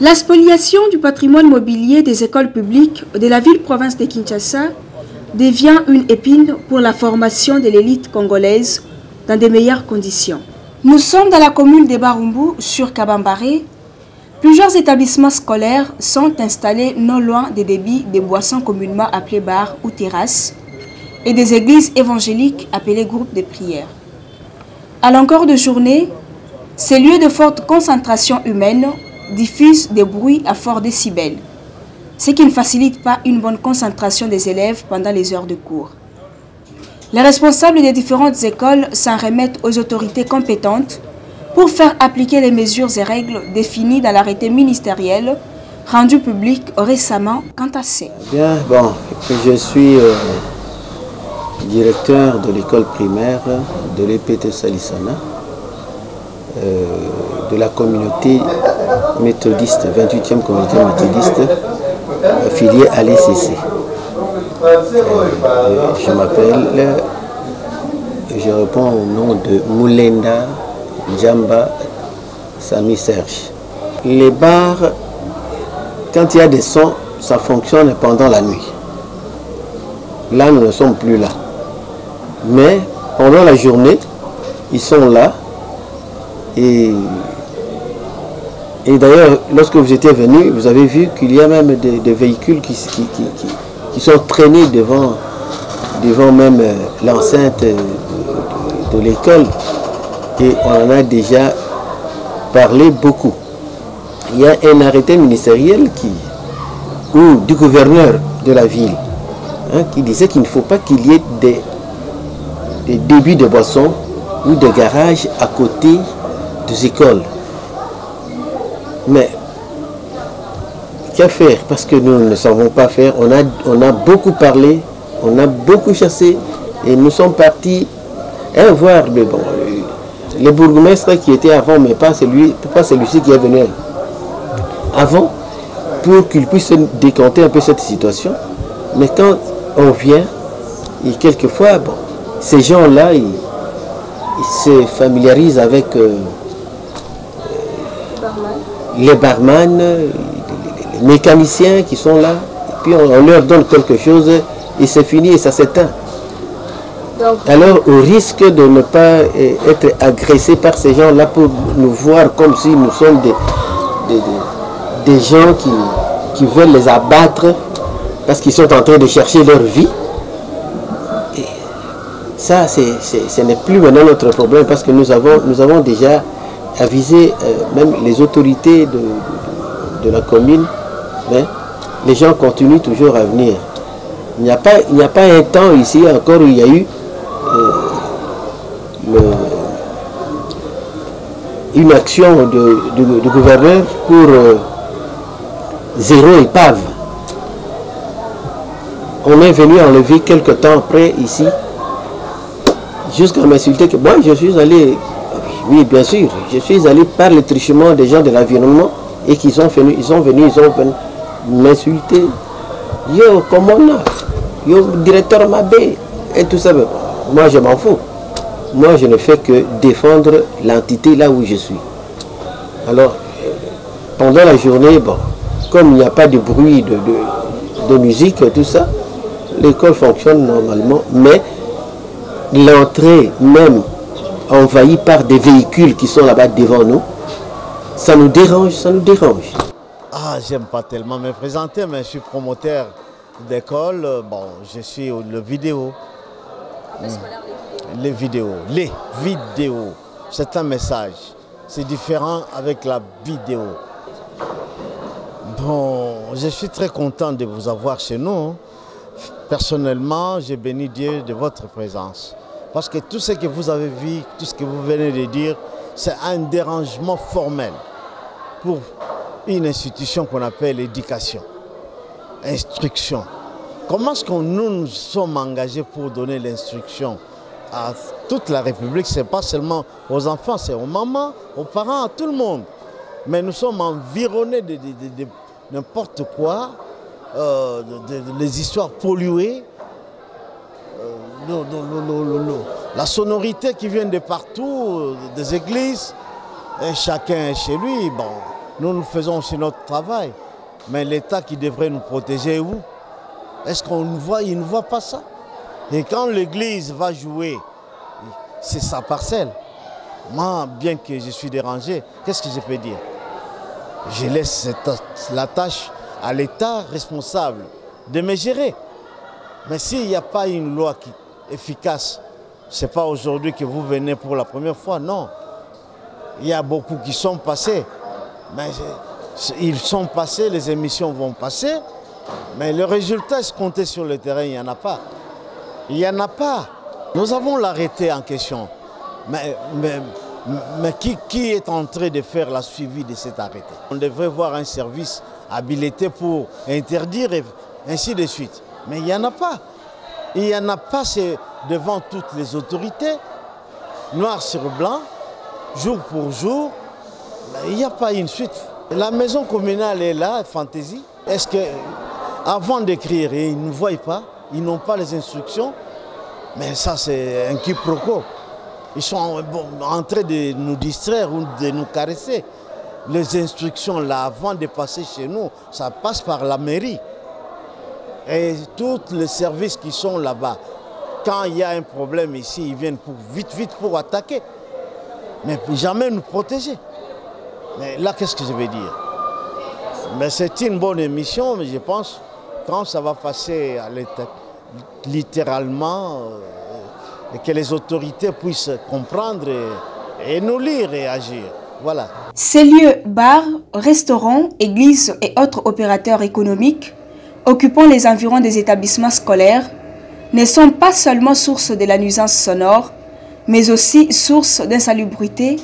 La spoliation du patrimoine mobilier des écoles publiques de la ville-province de Kinshasa devient une épine pour la formation de l'élite congolaise dans de meilleures conditions. Nous sommes dans la commune de Barumbu, sur Kabambaré. Plusieurs établissements scolaires sont installés non loin des débits de boissons communément appelées bars ou terrasses et des églises évangéliques appelées groupes de prière. À longueur de journée, ces lieux de forte concentration humaine diffusent des bruits à fort décibels, ce qui ne facilite pas une bonne concentration des élèves pendant les heures de cours. Les responsables des différentes écoles s'en remettent aux autorités compétentes pour faire appliquer les mesures et règles définies dans l'arrêté ministériel rendu public récemment quant à ces. Bien, bon, je suis directeur de l'école primaire de l'EPT Salissana, de la communauté méthodiste, 28e communauté méthodiste, affiliée à l'ECC. Je m'appelle, je réponds au nom de Moulenda Djamba Sami Serge. Les bars, quand il y a des sons, ça fonctionne pendant la nuit. Là, nous ne sommes plus là. Mais pendant la journée, ils sont là. Et d'ailleurs, lorsque vous étiez venu, vous avez vu qu'il y a même des véhicules qui sont traînés devant même l'enceinte de l'école. Et on en a déjà parlé beaucoup. Il y a un arrêté ministériel ou du gouverneur de la ville qui disait qu'il ne faut pas qu'il y ait des débits de boissons ou de garages à côté des écoles. Mais qu'à faire? Parce que nous ne savons pas faire. On a beaucoup parlé, on a beaucoup chassé et nous sommes partis voir le bourgmestre qui était avant, mais pas celui-ci qui est venu avant, pour qu'il puisse décanter un peu cette situation. Mais quand on vient, et quelquefois, bon, ces gens-là, ils se familiarisent avec les barman, les mécaniciens qui sont là, et puis on leur donne quelque chose et c'est fini et ça s'éteint. Alors, au risque de ne pas être agressé par ces gens-là pour nous voir comme si nous sommes des gens qui veulent les abattre parce qu'ils sont en train de chercher leur vie. Et ça, ce n'est plus maintenant notre problème parce que nous avons déjà avisé même les autorités de la commune, mais les gens continuent toujours à venir. Il n'y a pas un temps ici encore où il y a eu une action du gouverneur pour zéro épave. On est venu enlever quelque temps après ici, jusqu'à m'insulter que moi je suis allé, oui bien sûr, je suis allé par le truchement des gens de l'environnement et qu'ils sont venus m'insulter. Yo, comment là? Yo, directeur Mabé, et tout ça. Moi je m'en fous. Moi je ne fais que défendre l'entité là où je suis. Alors, pendant la journée, bon, comme il n'y a pas de bruit de musique et tout ça, l'école fonctionne normalement, mais l'entrée même envahie par des véhicules qui sont là-bas devant nous, ça nous dérange, ça nous dérange. Ah, j'aime pas tellement me présenter, mais je suis promoteur d'école. Bon, je suis le vidéo. Les vidéos, c'est un message. C'est différent avec la vidéo. Bon, je suis très content de vous avoir chez nous. Personnellement, j'ai béni Dieu de votre présence. Parce que tout ce que vous avez vu, tout ce que vous venez de dire, c'est un dérangement formel pour une institution qu'on appelle éducation, instruction. Comment est-ce que nous sommes engagés pour donner l'instruction à toute la République? Ce n'est pas seulement aux enfants, c'est aux mamans, aux parents, à tout le monde. Mais nous sommes environnés de n'importe quoi, les histoires polluées, la sonorité qui vient de partout, des églises, et chacun chez lui. Bon, nous faisons aussi notre travail. Mais l'État qui devrait nous protéger, où? Est-ce qu'on nous voit? Il ne voit pas ça. Et quand l'Église va jouer, c'est sa parcelle. Moi, bien que je suis dérangé, qu'est-ce que je peux dire? Je laisse la tâche à l'État responsable de me gérer. Mais s'il n'y a pas une loi efficace, ce n'est pas aujourd'hui que vous venez pour la première fois, non. Il y a beaucoup qui sont passés. Mais ils sont passés, les émissions vont passer, mais le résultat escompté sur le terrain, il n'y en a pas. Il n'y en a pas. Nous avons l'arrêté en question. Mais qui est en train de faire la suivi de cet arrêté? On devrait voir un service habilité pour interdire et ainsi de suite. Mais il n'y en a pas. Il n'y en a pas, c'est devant toutes les autorités, noir sur blanc, jour pour jour. Il n'y a pas une suite. La maison communale est là, Fantaisie. Est-ce qu'avant d'écrire, ils ne voient pas, ils n'ont pas les instructions? Mais ça, c'est un quiproquo. Ils sont en train de nous distraire ou de nous caresser. Les instructions, là, avant de passer chez nous, ça passe par la mairie. Et tous les services qui sont là-bas, quand il y a un problème ici, ils viennent vite pour attaquer. Mais jamais nous protéger. Mais là, qu'est-ce que je veux dire? Mais c'est une bonne émission, mais je pense quand ça va passer à l'état, littéralement, et que les autorités puissent comprendre et nous lire et agir. Voilà. Ces lieux, bars, restaurants, églises et autres opérateurs économiques occupant les environs des établissements scolaires ne sont pas seulement source de la nuisance sonore, mais aussi source d'insalubrité,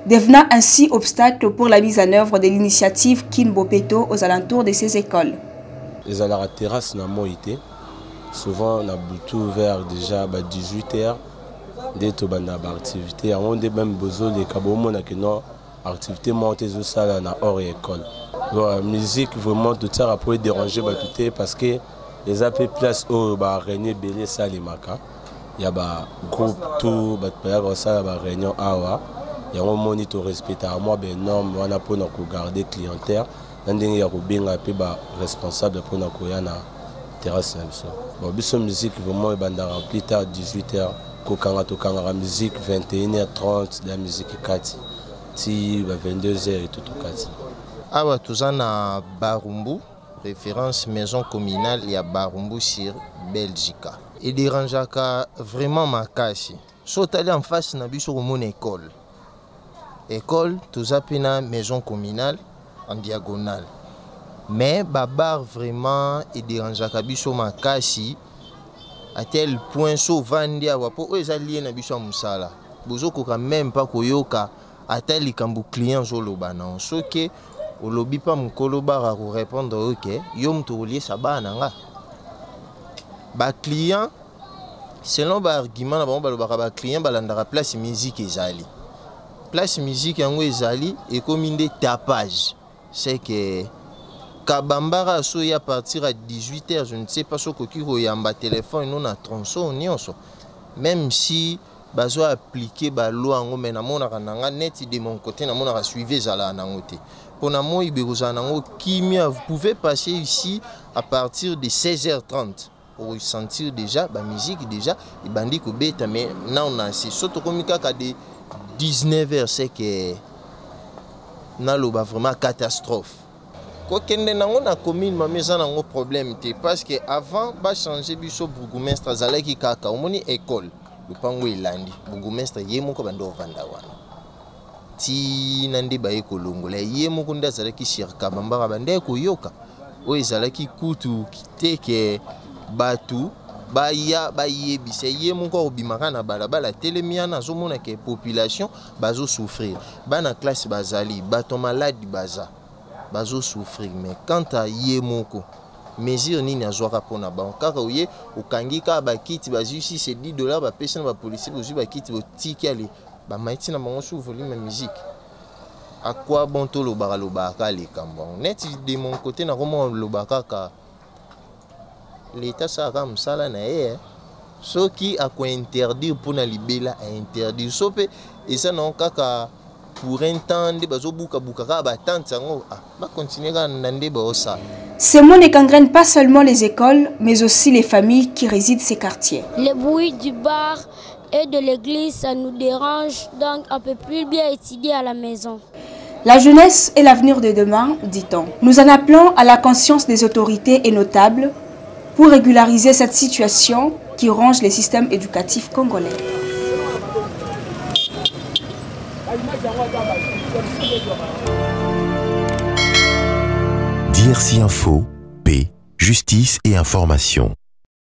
devenant ainsi obstacle pour la mise en œuvre de l'initiative Kin Bopeto aux alentours de ces écoles. Les à la terrasse n'a pas été. Souvent, on a tout vers déjà 18h. Dès que on a activité, on a même besoin de cabomon qui n'ont activité montée au salon hors école. La musique vraiment tout ça a pu déranger parce que les AP places où René Bélé Salimaka, il y a un groupe tout ça réunion awa. Il y a un moniteur respecté à moi, ben non, on a pour nous garder clientèle. Il y a un responsable pour nous garder la terrasse. Bon, la musique vraiment est plus tard 18h. La musique 21h30, la musique 4 22h et tout au 4. Awa tuzana Barumbu, référence maison communale, il y a Barumbu sur Belgique. Il dérange vraiment ma casse. Soit allé en face na biso mon école. École, tout ça pena maison communale en diagonale. Mais babar vraiment il dérange biso ma casse à tel point souvent dia wapo ezali na biso musala. Bozo ko quand même pas koyoka à tel kambu client zoloba na so que au lobby pas mukolo bara ko répondre OK yo mtoulier sabana nga. Ba client selon ba argument na ba client balandaka place musique ezali. Place musique yango ezali et comme une tapage. C'est que Kabambara soy à partir à 18h, je ne sais pas ce que yamba téléphone non a tronçon nyonso. Même si bazo appliquer ba loi ngo mena mona kananga net de mon côté na mona suivre zala nangote. Pour na moi iberoza nango kimia vous pouvez passer ici à partir de 16h30 pour sentir déjà ba musique déjà et bandi ko beta mais na on a c'est surtout comme kaka de 19h c'est que na lo ba vraiment catastrophe. Quoi kende nango na commune ma maison nango problème té parce que avant ba changer biso bourgmestre zalaki kaka omoni école lupango ilandi bourgmestre yemoko bando vanda wana ti nandi ba ekolongola yemoko nda zalaki shirka bambara bande ko yoka o ezalaki kutu kiteke batu baya bayebise yemoko obimaka na balabala telemiana zomona ke population bazo souffrir bana classe bazali bato malade baza bazo souffrir mais quant à yemoko mesure nini azwaka pona ba kaka oye okangika ba kiti bazusi c'est $10 ba pesa na ba policier bozu ba kiti botiki ali ba maiti na bango sous volume musique à quoi bon to lo baka les kambon net de mon côté na comment lo baka ka l'état ça comme ça là na ce qui a quoi interdire pour na libela a interdire sope et ça non kaka pour un temps de bazobuka buka ba tante sango ba continuer nande ba osa. Ces mots ne gangrènent pas seulement les écoles, mais aussi les familles qui résident ces quartiers. Le bruit du bar et de l'église, ça nous dérange, donc on ne peut plus bien étudier à la maison. La jeunesse est l'avenir de demain, dit-on. Nous en appelons à la conscience des autorités et notables pour régulariser cette situation qui ronge les systèmes éducatifs congolais. DRC Info, paix, justice et information.